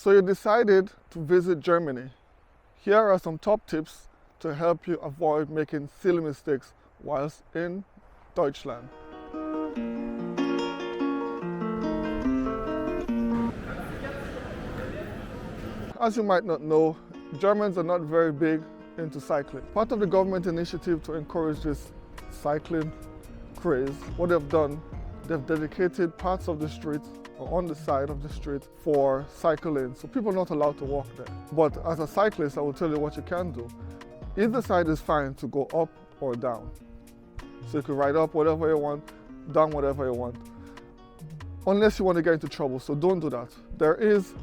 So you decided to visit Germany. Here are some top tips to help you avoid making silly mistakes whilst in Deutschland. As you might not know, Germans are not very big into cycling. Part of the government initiative to encourage this cycling craze, what they've done, they've dedicated parts of the street or on the side of the street for cycling, so people are not allowed to walk there. But as a cyclist, I will tell you what you can do. Either side is fine to go up or down. So you can ride up whatever you want, down whatever you want. Unless you want to get into trouble, so don't do that. There is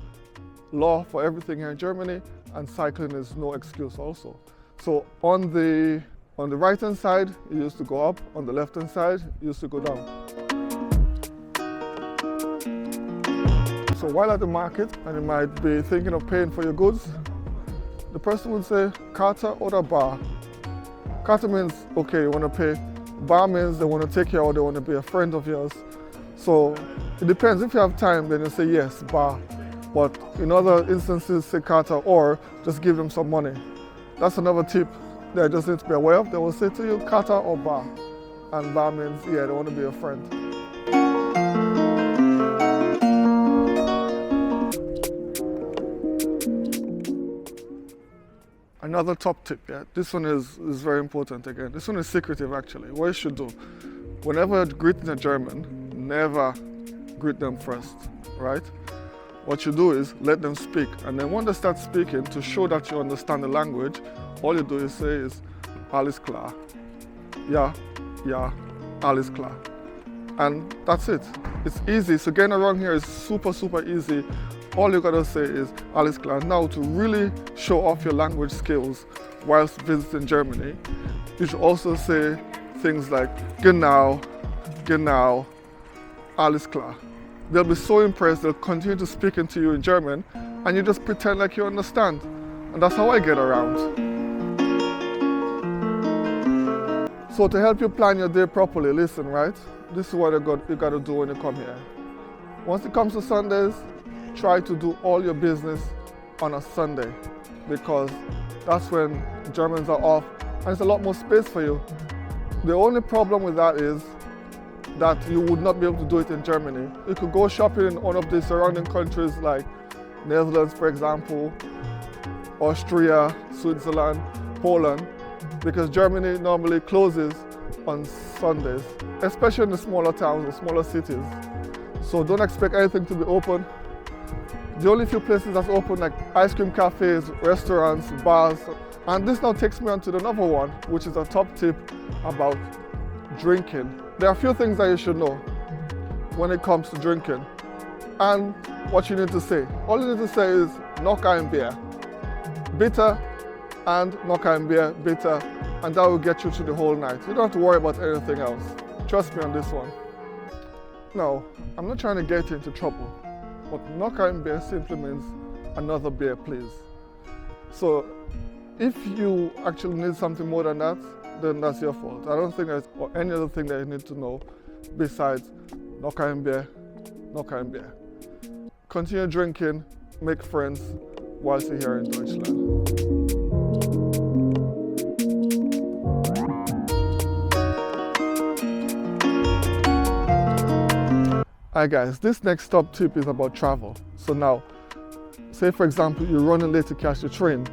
law for everything here in Germany, and cycling is no excuse also. So on the right hand side, you used to go up, on the left hand side, you used to go down. So while at the market, and you might be thinking of paying for your goods, the person would say, Karte oder Bar. Karte means, okay, you want to pay. Bar means they want to take you out, they want to be a friend of yours. So it depends. If you have time, then you say yes, bar. But in other instances, say Karte or just give them some money. That's another tip that I just need to be aware of. They will say to you, Karte or bar. And bar means, yeah, they want to be a friend. Another top tip, yeah, this one is very important again. This one is secretive actually. What you should do, whenever greeting a German, never greet them first, right? What you do is let them speak, and then when they start speaking, to show that you understand the language, all you do is say is, alles klar. Yeah, alles klar. And that's it. It's easy, so getting around here is super easy. All you gotta say is alles klar. Now, to really show off your language skills whilst visiting Germany, you should also say things like genau, alles klar. They'll be so impressed, they'll continue to speak into you in German, and you just pretend like you understand. And that's how I get around. So to help you plan your day properly, listen, right? This is what you gotta do when you come here. Once it comes to Sundays, try to do all your business on a Sunday, because that's when Germans are off and it's a lot more space for you. The only problem with that is that you would not be able to do it in Germany. You could go shopping in one of the surrounding countries like Netherlands, for example, Austria, Switzerland, Poland, because Germany normally closes on Sundays, especially in the smaller towns or smaller cities. So don't expect anything to be open. The only few places that's open, like ice cream cafes, restaurants, bars. And this now takes me on to another one, which is a top tip about drinking. There are a few things that you should know when it comes to drinking and what you need to say. All you need to say is noch ein Bier, bitter, and noch ein Bier, bitter, and that will get you through the whole night. You don't have to worry about anything else. Trust me on this one. No, I'm not trying to get you into trouble. But noch ein Bier simply means another beer, please. So if you actually need something more than that, then that's your fault. I don't think there's any other thing that you need to know besides noch ein Bier, noch ein Bier. Continue drinking, make friends whilst you're here in Deutschland. Hi guys, this next top tip is about travel. So now, say for example, you're running late to catch the train.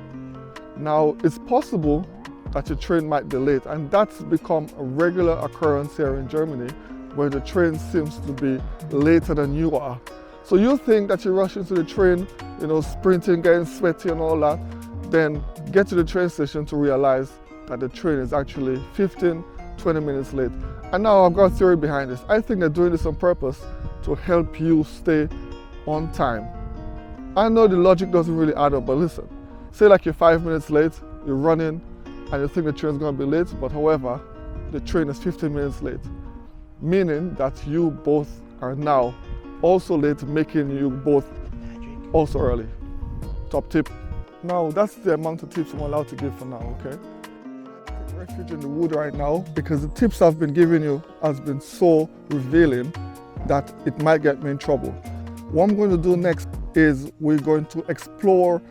Now, it's possible that your train might be late, and that's become a regular occurrence here in Germany, where the train seems to be later than you are. So you think that you're rushing to the train, sprinting, getting sweaty and all that, then get to the train station to realize that the train is actually 15, 20 minutes late. And now I've got a theory behind this. I think they're doing this on purpose to help you stay on time. I know the logic doesn't really add up, but listen, say like you're 5 minutes late, you're running, and you think the train's gonna be late, but however, the train is 15 minutes late, meaning that you both are now also late, making you both also early. Top tip. Now, that's the amount of tips I'm allowed to give for now, okay? Take refuge in the wood right now, because the tips I've been giving you has been so revealing that it might get me in trouble. What I'm going to do next is we're going to explore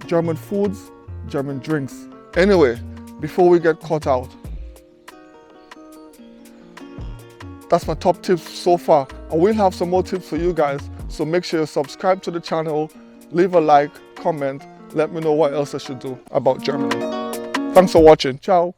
German foods, German drinks. Anyway, before we get caught out, that's my top tips so far. And we'll have some more tips for you guys. So make sure you subscribe to the channel, leave a like, comment, let me know what else I should do about Germany. Thanks for watching. Ciao.